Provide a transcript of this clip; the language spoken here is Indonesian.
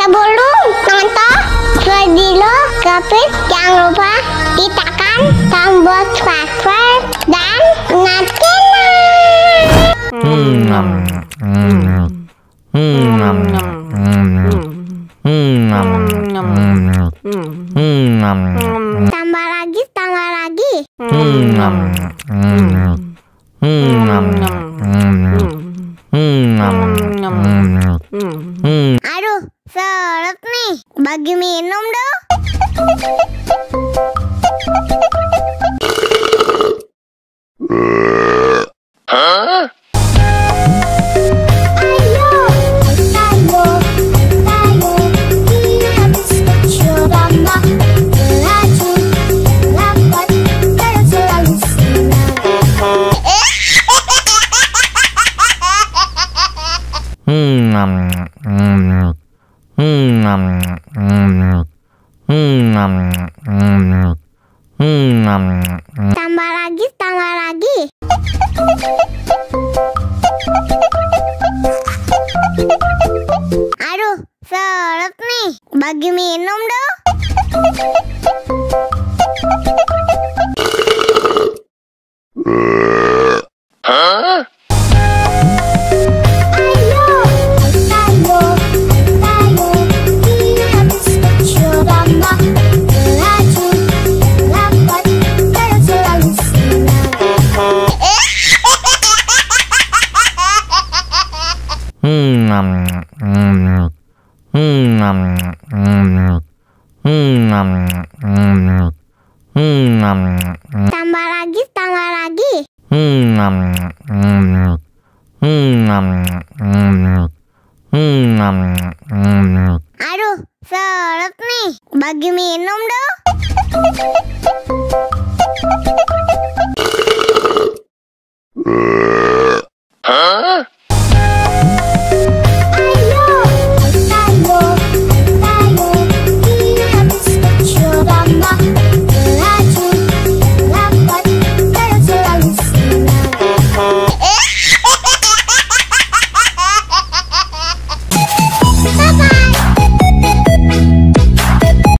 Sebelum nonton video Kepit, jangan lupa tekan tombol subscribe dan nyalakan. Tambah lagi. Aduh, seret nih. Bagi minum dong. Tambah lagi. Aduh, seret nih. Bagi minum dong. Tambah lagi. Aduh, seret nih. Bagi minum dong.